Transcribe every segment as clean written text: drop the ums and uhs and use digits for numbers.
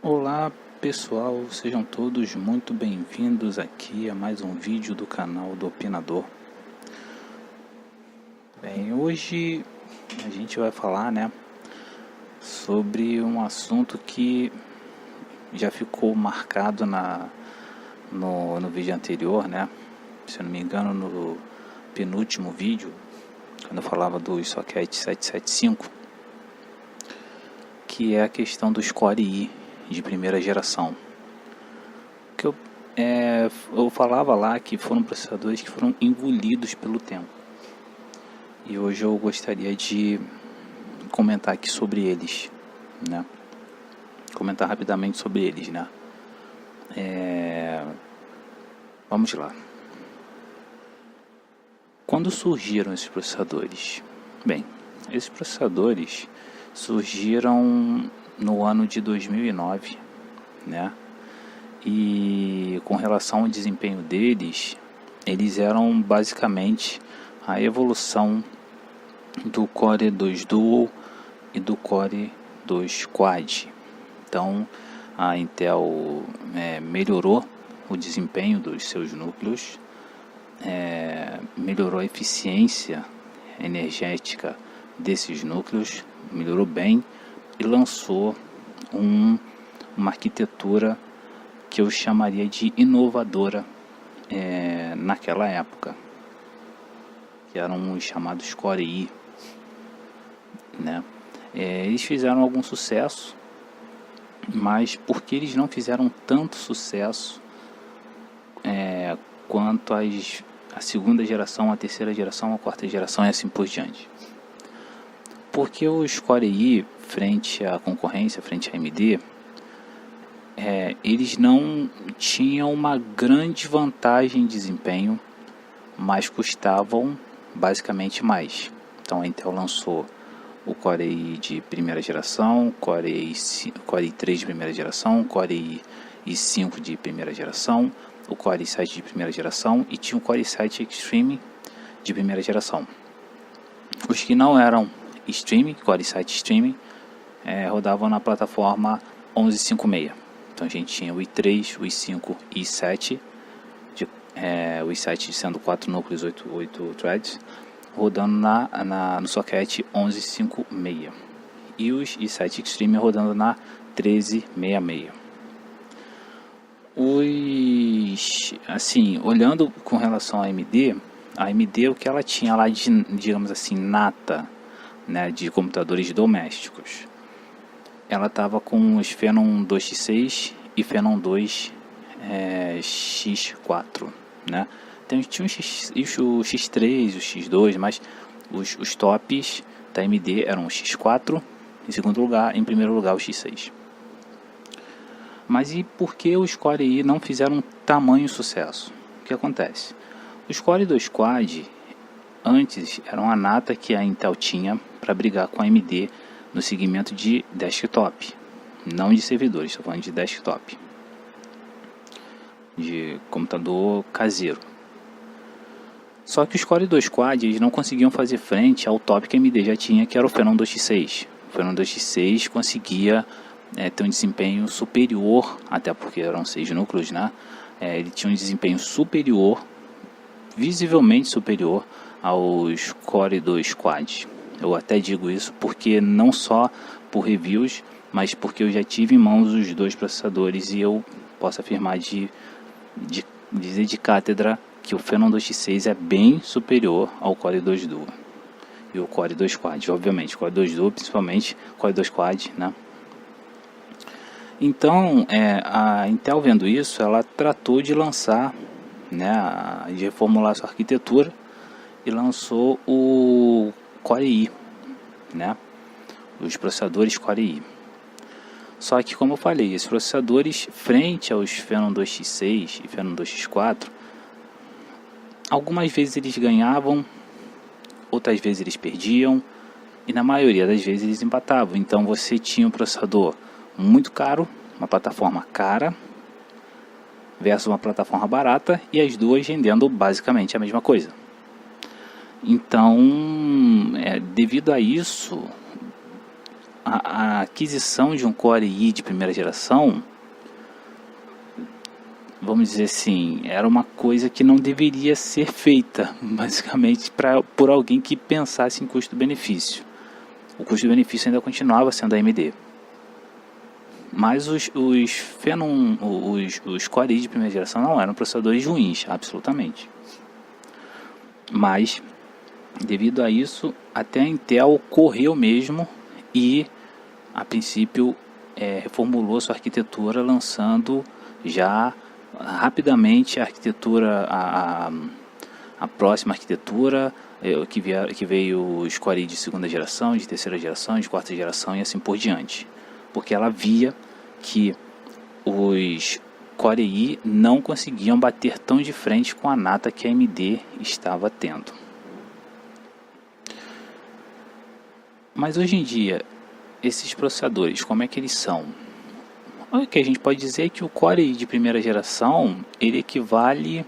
Olá pessoal, sejam todos muito bem-vindos aqui a mais um vídeo do canal do Opinador. Bem, hoje a gente vai falar, sobre um assunto que já ficou marcado no vídeo anterior, se eu não me engano no penúltimo vídeo, quando eu falava do socket 775, que é a questão dos Core i de primeira geração. Que eu falava lá que foram processadores que foram engolidos pelo tempo. E hoje eu gostaria de comentar aqui sobre eles, Comentar rapidamente sobre eles, Vamos lá. Quando surgiram esses processadores? Bem, esses processadores surgiram no ano de 2009, E com relação ao desempenho deles, eles eram basicamente a evolução do Core 2 Duo e do Core 2 Quad. Então a Intel melhorou o desempenho dos seus núcleos, melhorou a eficiência energética desses núcleos, melhorou bem e lançou uma arquitetura que eu chamaria de inovadora naquela época, que eram os chamados Core i, eles fizeram algum sucesso, mas porque eles não fizeram tanto sucesso quanto a segunda geração, a terceira geração, a quarta geração e assim por diante? Porque os Core i, frente à concorrência, frente à AMD, eles não tinham uma grande vantagem de desempenho, mas custavam basicamente mais. Então a Intel lançou o Core i de primeira geração, Core i3 de primeira geração, Core i5 de primeira geração, o Core i7 de primeira geração e tinha o Core i7 Extreme de primeira geração. Os que não eram Extreme, Core i7 Extreme, rodavam na plataforma 1156. Então a gente tinha o i3, o i5 e o i7, o i7 sendo 4 núcleos, 8 threads, rodando no socket 1156. E os i7 Extreme rodando na 1366. Olhando com relação à AMD, o que ela tinha lá de, digamos assim, nata, de computadores domésticos, ela estava com os Phenom 2x6 e Phenom 2 X4, tinha o X3, o X2, mas os tops da AMD eram o X4, em primeiro lugar o X6. Mas e por que os Core i não fizeram tamanho sucesso? O que acontece? Os Core 2 Quad antes eram a nata que a Intel tinha para brigar com a AMD no segmento de desktop, não de servidores, estou falando de desktop, de computador caseiro. Só que os Core 2 Quad eles não conseguiam fazer frente ao top que a AMD já tinha, que era o Phenom 2x6. O Phenom 2x6 conseguia ter um desempenho superior, até porque eram 6 núcleos, ele tinha um desempenho superior, visivelmente superior aos Core 2 Quad. Eu até digo isso porque não só por reviews, mas porque eu já tive em mãos os dois processadores e eu posso afirmar dizer de cátedra que o Phenom 2x6 é bem superior ao Core 2 Duo e o Core 2 Quad, obviamente, Core 2 Duo, principalmente Core 2 Quad, Então, a Intel vendo isso, ela tratou de lançar, de reformular sua arquitetura e lançou o Core i, os processadores Core i. Só que, como eu falei, esses processadores, frente aos Phenom 2x6 e Phenom 2x4, algumas vezes eles ganhavam, outras vezes eles perdiam, e na maioria das vezes eles empatavam. Então você tinha um processador muito caro, uma plataforma cara, versus uma plataforma barata, e as duas rendendo basicamente a mesma coisa. Então, devido a isso, a aquisição de um Core i de primeira geração, vamos dizer assim, era uma coisa que não deveria ser feita, basicamente, por alguém que pensasse em custo-benefício. O custo-benefício ainda continuava sendo a AMD. Mas os Core i de primeira geração não eram processadores ruins, absolutamente. Mas, devido a isso, até a Intel correu mesmo e, a princípio, reformulou sua arquitetura, lançando já rapidamente a arquitetura, a próxima arquitetura, que veio os Core i de segunda geração, de terceira geração, de quarta geração e assim por diante. Porque ela via que os Core i não conseguiam bater tão de frente com a nata que a AMD estava tendo. Mas hoje em dia, esses processadores, como é que eles são? O que a gente pode dizer é que o Core i de primeira geração, ele equivale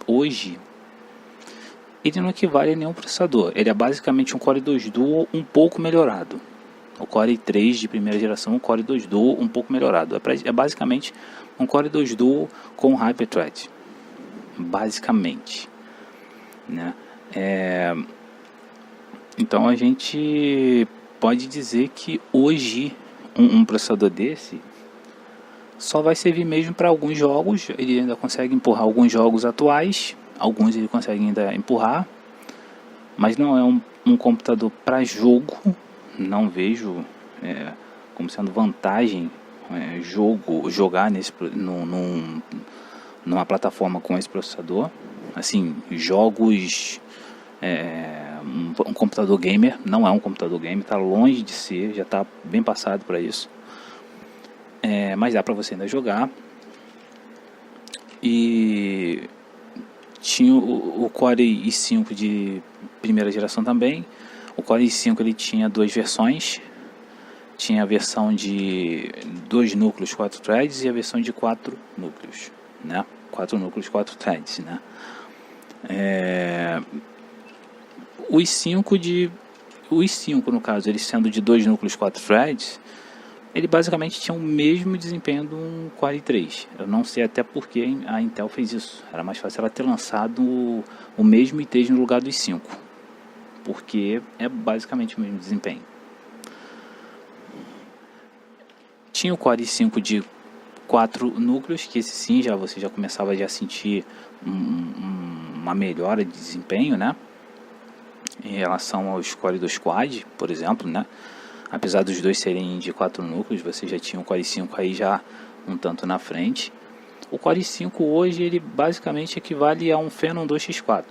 hoje, ele não equivale a nenhum processador. Ele é basicamente um Core 2 Duo um pouco melhorado. O Core i3 de primeira geração, um Core 2 Duo um pouco melhorado. É basicamente um Core 2 Duo com Hyper-Thread. Basicamente. Né? Então a gente pode dizer que hoje um processador desse só vai servir mesmo para alguns jogos. Ele ainda consegue empurrar alguns jogos atuais, alguns ele consegue ainda empurrar, mas não é um computador para jogo. Não vejo como sendo vantagem jogar numa plataforma com esse processador. Assim, jogos, um computador gamer, não é um computador gamer, está longe de ser, já está bem passado para isso. Mas dá para você ainda jogar. E tinha o Core i5 de primeira geração também. O Core i5 ele tinha duas versões. Tinha a versão de 2 núcleos, 4 threads, e a versão de 4 núcleos, né? 4 núcleos, 4 threads, né? O i5 no caso, ele sendo de 2 núcleos, 4 threads, ele basicamente tinha o mesmo desempenho de um Core i3. Eu não sei até porque a Intel fez isso. Era mais fácil ela ter lançado o mesmo i3 no lugar do i5, porque é basicamente o mesmo desempenho. Tinha o Core i5 de 4 núcleos, que esse sim você já começava a sentir uma melhora de desempenho, né? Em relação aos Core 2 Quad, por exemplo, né? Apesar dos dois serem de 4 núcleos, você já tinha o Core i5 aí já um tanto na frente. O Core i5 hoje, ele basicamente equivale a um Phenom 2x4.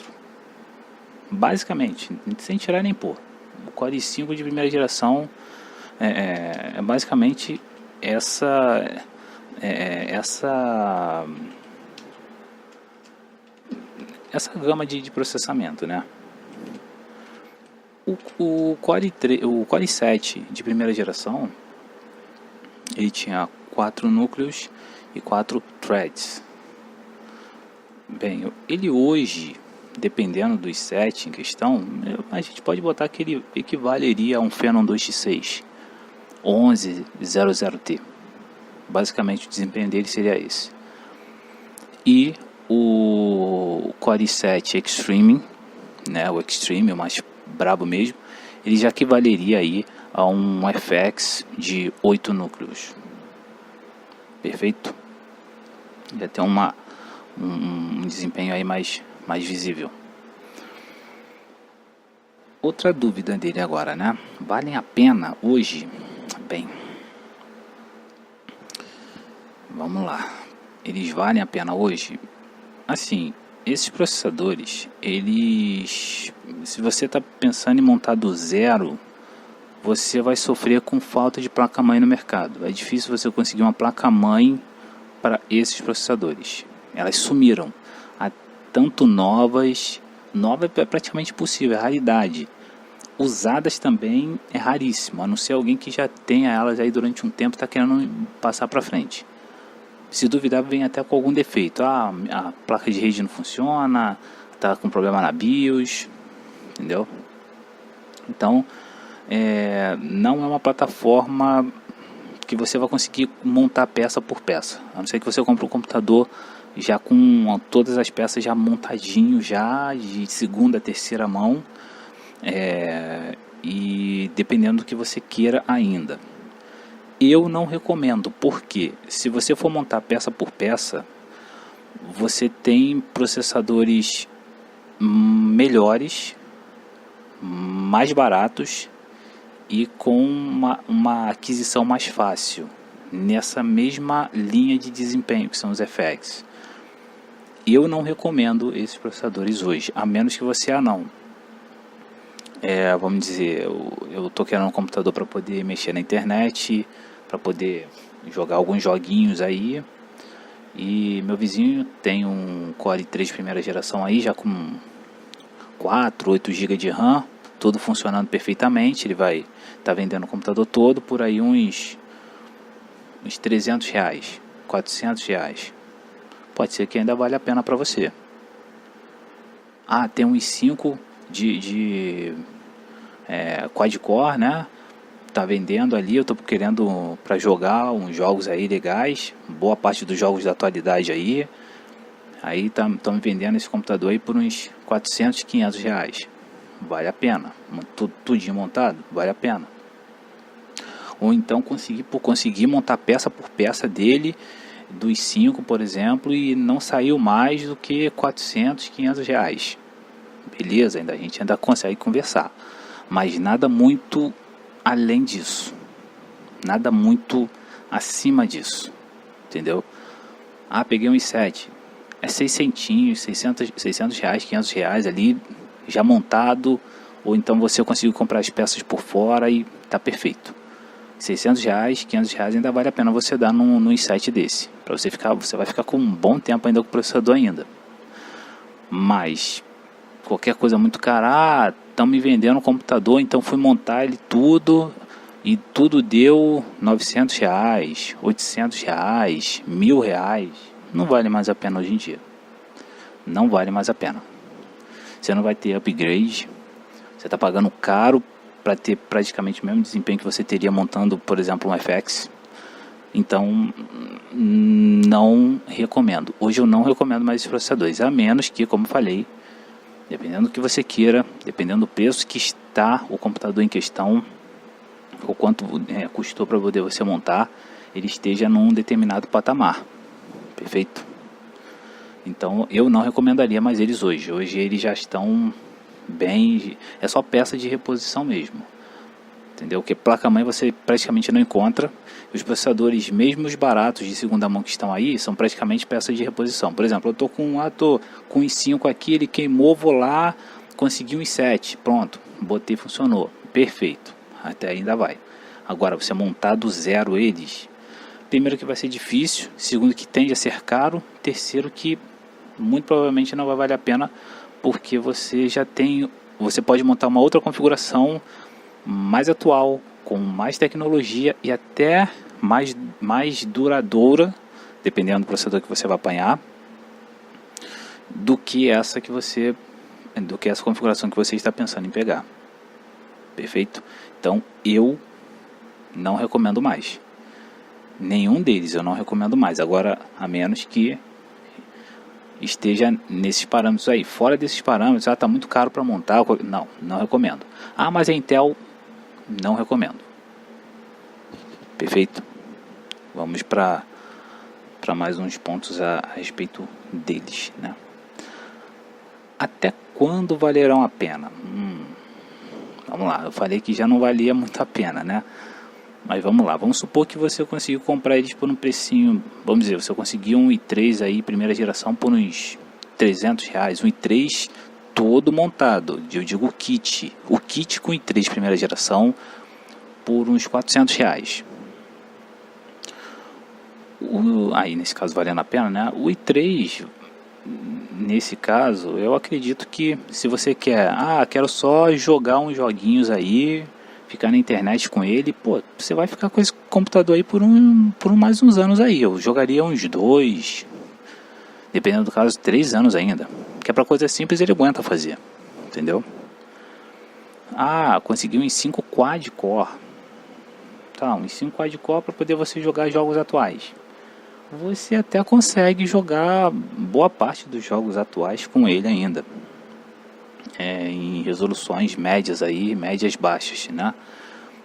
Basicamente, sem tirar nem pôr. O Core i5 de primeira geração é basicamente essa gama de processamento, né? O Core i7 de primeira geração, ele tinha 4 núcleos e 4 threads. Bem, ele hoje, dependendo do i7 em questão, a gente pode botar que ele equivaleria a um Phenom 2x6 1100T. Basicamente o desempenho dele seria esse. E o Core i7 Extreme, né, o Extreme, o mais brabo mesmo, ele já equivaleria aí a um FX de 8 núcleos. Perfeito? Já tem um desempenho aí mais visível. Outra dúvida dele agora, né? Valem a pena hoje? Bem, vamos lá. Eles valem a pena hoje? Assim, esses processadores, se você está pensando em montar do zero, você vai sofrer com falta de placa-mãe no mercado. É difícil você conseguir uma placa-mãe para esses processadores. Elas sumiram. Há tanto novas é praticamente impossível, é raridade. Usadas também é raríssimo, a não ser alguém que já tenha elas aí durante um tempo e está querendo passar para frente. Se duvidar, vem até com algum defeito. A placa de rede não funciona, está com problema na BIOS, entendeu? Então, não é uma plataforma que você vai conseguir montar peça por peça, a não ser que você compre um computador já com todas as peças já montadinho, já de segunda, terceira mão, e dependendo do que você queira ainda. Eu não recomendo, porque se você for montar peça por peça, você tem processadores melhores, mais baratos e com uma aquisição mais fácil nessa mesma linha de desempenho que são os FX. Eu não recomendo esses processadores hoje, a menos que você vamos dizer, eu estou querendo um computador para poder mexer na internet, para poder jogar alguns joguinhos aí, e meu vizinho tem um Core i3 primeira geração aí, já com 4, 8 GB de RAM, tudo funcionando perfeitamente. Ele vai estar vendendo o computador todo por aí uns R$300, R$400. Pode ser que ainda vale a pena para você. Tem um i5 de quad-core, né? Tá vendendo ali, eu tô querendo para jogar uns jogos aí legais, boa parte dos jogos da atualidade aí estão me vendendo esse computador aí por uns R$400, R$500, vale a pena, tudinho montado, vale a pena. Ou então conseguir montar peça por peça dele, dos 5, por exemplo, e não saiu mais do que R$400, R$500, beleza, a gente ainda consegue conversar, mas nada muito além disso, nada muito acima disso, entendeu? Peguei um i7, é 600, R$600, R$500 ali, já montado, ou então você conseguiu comprar as peças por fora e tá perfeito. R$600, R$500 ainda vale a pena você dar num i7 desse, você vai ficar com um bom tempo ainda com o processador ainda. Mas qualquer coisa muito cara, estão me vendendo um computador, então fui montar ele tudo e tudo deu R$900, R$800, R$1.000. Não vale mais a pena hoje em dia. Não vale mais a pena. Você não vai ter upgrade, você está pagando caro para ter praticamente o mesmo desempenho que você teria montando, por exemplo, um FX. Então, não recomendo. Hoje eu não recomendo mais esses processadores, a menos que, como falei, dependendo do que você queira, dependendo do preço que está o computador em questão, ou quanto custou para poder você montar, ele esteja num determinado patamar. Perfeito? Então eu não recomendaria mais eles hoje. Hoje eles já estão bem, é só peça de reposição mesmo, entendeu? Que placa-mãe você praticamente não encontra. Os processadores, mesmo os baratos de segunda mão que estão aí, são praticamente peças de reposição. Por exemplo, eu tô com um i5 aqui, ele queimou, vou lá, consegui um i7, pronto, botei, funcionou, perfeito, até ainda vai. Agora, você montar do zero eles, primeiro que vai ser difícil, segundo que tende a ser caro, terceiro que muito provavelmente não vai valer a pena, porque você pode montar uma outra configuração mais atual, com mais tecnologia e até mais duradoura, dependendo do processador que você vai apanhar, do que essa configuração que você está pensando em pegar. Perfeito? Então eu não recomendo mais. Nenhum deles eu não recomendo mais. Agora, a menos que esteja nesses parâmetros aí. Fora desses parâmetros, está muito caro para montar. Não recomendo. Mas a Intel, não recomendo. Perfeito? Vamos para mais uns pontos a respeito deles, né? Até quando valerão a pena? Vamos lá, eu falei que já não valia muito a pena, né? Mas vamos lá, vamos supor que você conseguiu comprar eles por um precinho, vamos dizer, você conseguiu um i3 aí, primeira geração, por uns R$300, um i3 todo montado, eu digo o kit com i3 primeira geração, por uns R$400. Aí nesse caso valendo a pena, né? O i3, nesse caso, eu acredito que se você quero só jogar uns joguinhos aí, ficar na internet com ele, você vai ficar com esse computador aí por mais uns anos aí. Eu jogaria uns 2, dependendo do caso, 3 anos ainda. Que é para coisa simples, ele aguenta fazer, entendeu? Ah, consegui um i5 quad-core. Tá, um i5 quad-core para poder você jogar jogos atuais. Você até consegue jogar boa parte dos jogos atuais com ele ainda. Em resoluções médias aí, médias baixas, né?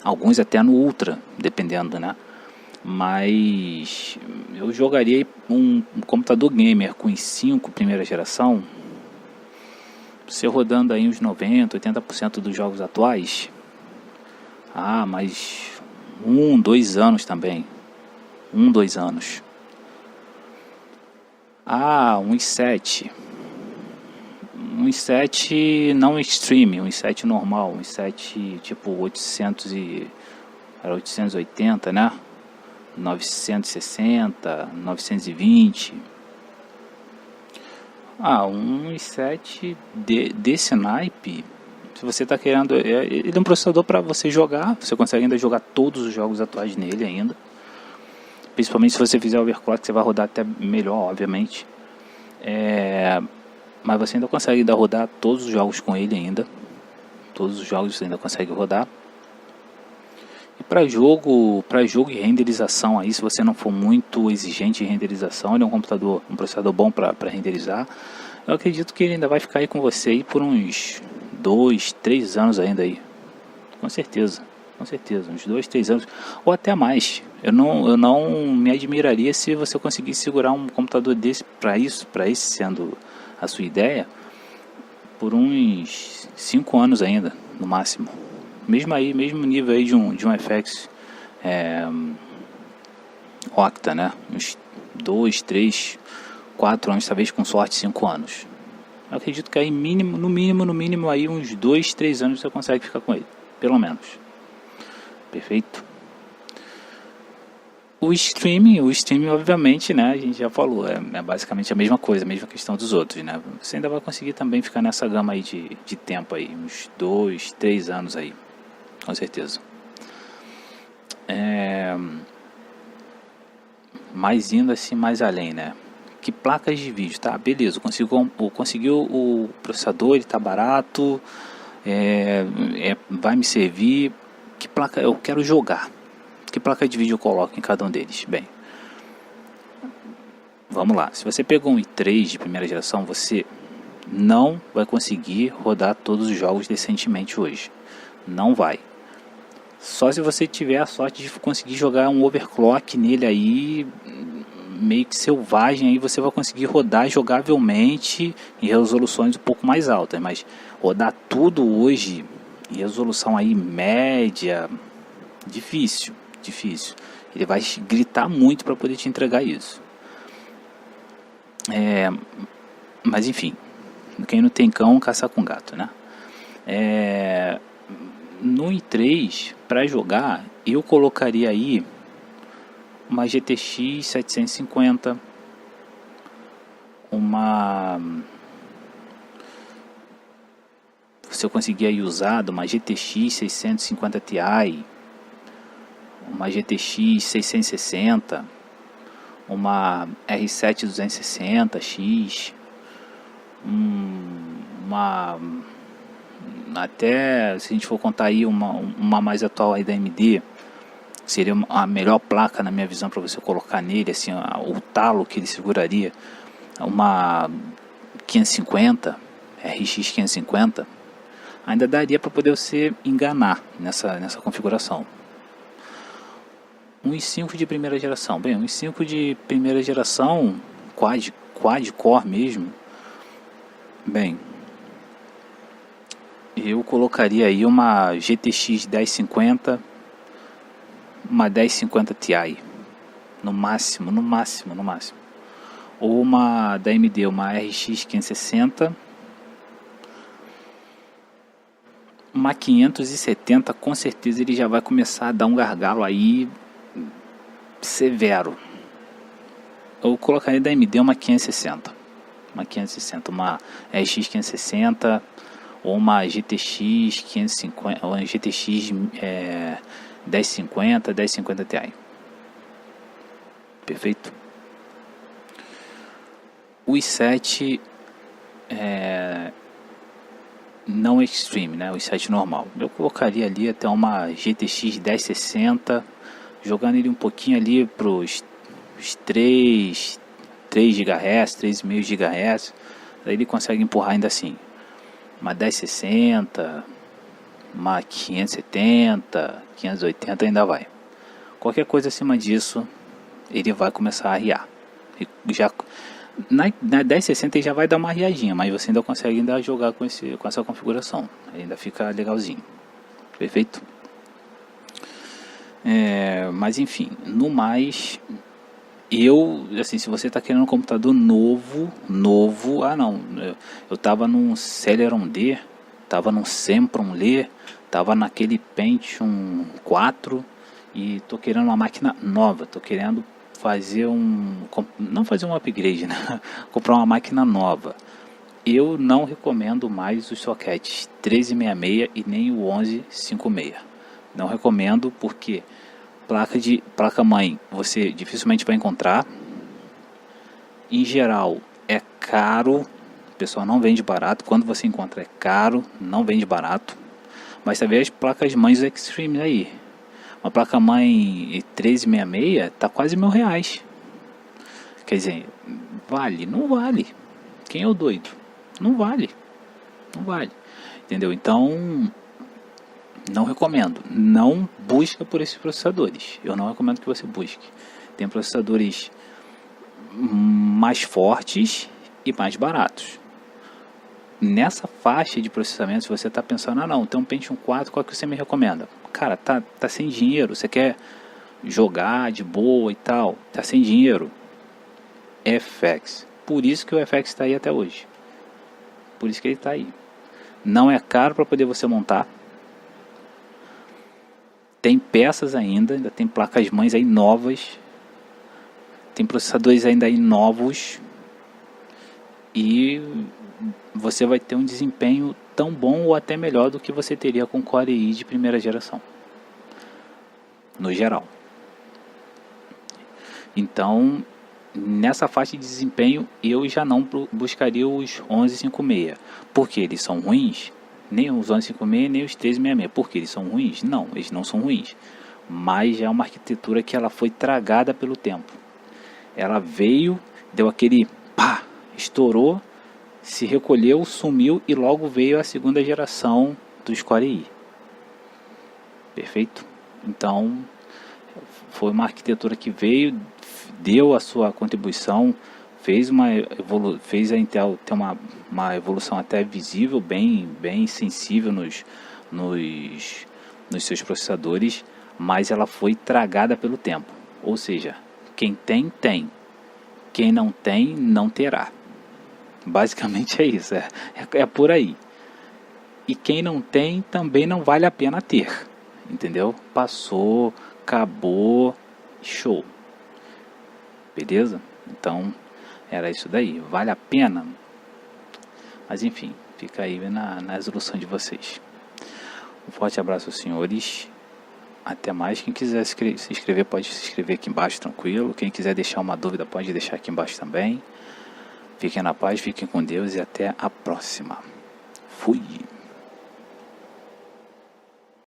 Alguns até no Ultra, dependendo, né? Mas eu jogaria um computador gamer com i5 primeira geração, você rodando aí uns 90, 80% dos jogos atuais. Ah, mas 2 anos também. 2 anos. Ah, um i7. Um i7 não extreme, um i7 normal, um i7 tipo 800 e... era 880, né? 960, 920. Ah, um i7 desse naipe, se você está querendo, ele é um processador para você jogar, você consegue ainda jogar todos os jogos atuais nele ainda. Principalmente se você fizer overclock, você vai rodar até melhor, obviamente. Mas você ainda consegue ainda rodar todos os jogos com ele ainda. Todos os jogos você ainda consegue rodar. E para jogo e renderização aí, se você não for muito exigente em renderização, ele é um processador bom para renderizar. Eu acredito que ele ainda vai ficar aí com você aí por uns 2, 3 anos ainda aí. Com certeza, uns 2, 3 anos ou até mais. Eu não me admiraria se você conseguisse segurar um computador desse para esse sendo a sua ideia, por uns 5 anos ainda, no máximo. Mesmo nível aí de um FX Octa, né? Uns 2, 3, 4 anos, talvez com sorte 5 anos. Eu acredito que aí no mínimo aí uns 2, 3 anos você consegue ficar com ele, pelo menos. Perfeito? O streaming obviamente, né, a gente já falou, é basicamente a mesma coisa, a mesma questão dos outros, né? Você ainda vai conseguir também ficar nessa gama aí de tempo aí, uns 2, 3 anos aí, com certeza. Mas indo assim mais além, né? Que placas de vídeo, tá? Beleza, conseguiu o processador, ele tá barato, vai me servir. Que placa eu quero jogar? Que placa de vídeo eu coloco em cada um deles? Bem, vamos lá. Se você pegou um i3 de primeira geração, você não vai conseguir rodar todos os jogos decentemente hoje. Não vai. Só se você tiver a sorte de conseguir jogar um overclock nele aí, meio que selvagem, aí você vai conseguir rodar jogavelmente em resoluções um pouco mais altas. Mas rodar tudo hoje em resolução aí média, difícil. Ele vai gritar muito para poder te entregar isso. Mas enfim, quem não tem cão, caça com gato, né? No i3, para jogar, eu colocaria aí uma GTX 750, você conseguir aí usado uma GTX 650 Ti, uma GTX 660, uma R7 260X, até se a gente for contar aí uma mais atual aí da AMD, seria a melhor placa na minha visão para você colocar nele, assim, o talo que ele seguraria, uma 550, RX 550, ainda daria para poder você enganar nessa configuração. Um i5 de primeira geração, bem, um i5 de primeira geração, quad-core mesmo, bem, eu colocaria aí uma GTX 1050, uma 1050 Ti, no máximo, ou uma da AMD, uma RX 560, uma 570, com certeza ele já vai começar a dar um gargalo aí severo. Eu colocaria da AMD uma 560, uma RX 560, ou uma GTX 550, ou uma GTX 1050 Ti. Perfeito? O i7 não Extreme, né, o i7 normal. Eu colocaria ali até uma GTX 1060, jogando ele um pouquinho ali para os 3 GHz, 3,5 GHz, daí ele consegue empurrar ainda assim. Uma 1060, uma 570, 580 ainda vai. Qualquer coisa acima disso, ele vai começar a arriar. Já na 1060 ele já vai dar uma arriadinha, mas você ainda consegue ainda jogar com essa configuração. Ainda fica legalzinho. Perfeito? Mas enfim, no mais, assim, se você está querendo um computador novo, eu tava num Celeron D, tava num Sempron L, tava naquele Pentium 4 e tô querendo uma máquina nova, tô querendo não fazer um upgrade, né? Comprar uma máquina nova. Eu não recomendo mais os sockets 1366 e nem o 1156. Não recomendo porque placa-mãe você dificilmente vai encontrar. Em geral é caro, o pessoal não vende barato. Quando você encontra é caro, não vende barato. Mas você vê as placas-mães Extreme aí. Uma placa-mãe 1366 tá quase R$1.000. Quer dizer, vale? Não vale. Quem é o doido? Não vale. Não vale. Entendeu? Então, não recomendo. Não busca por esses processadores. Eu não recomendo que você busque. Tem processadores mais fortes e mais baratos. Nessa faixa de processamento, se você está pensando, não, tem um Pentium 4, qual que você me recomenda? Cara, tá sem dinheiro, você quer jogar de boa e tal, tá sem dinheiro. FX. Por isso que o FX está aí até hoje. Por isso que ele está aí. Não é caro para poder você montar. Tem peças ainda tem placas-mães aí novas. Tem processadores ainda aí novos. E você vai ter um desempenho tão bom ou até melhor do que você teria com Core i de primeira geração. No geral. Então, nessa faixa de desempenho, eu já não buscaria os 1156. Porque eles são ruins? Nem os 1156, nem os 1366. Porque eles são ruins? Não, eles não são ruins. Mas já é uma arquitetura que ela foi tragada pelo tempo. Ela veio, deu aquele pá, estourou, se recolheu, sumiu e logo veio a segunda geração dos Core i. Perfeito? Então, foi uma arquitetura que veio, deu a sua contribuição, fez a Intel ter uma evolução até visível, bem sensível nos seus processadores, mas ela foi tragada pelo tempo. Ou seja, quem tem, tem. Quem não tem, não terá. Basicamente é isso, é por aí. E quem não tem, também não vale a pena ter. Entendeu? Passou, acabou, show. Beleza? Então, era isso daí. Vale a pena? Mas enfim, fica aí na resolução de vocês. Um forte abraço, senhores. Até mais. Quem quiser se inscrever, pode se inscrever aqui embaixo, tranquilo. Quem quiser deixar uma dúvida, pode deixar aqui embaixo também. Fiquem na paz, fiquem com Deus e até a próxima. Fui!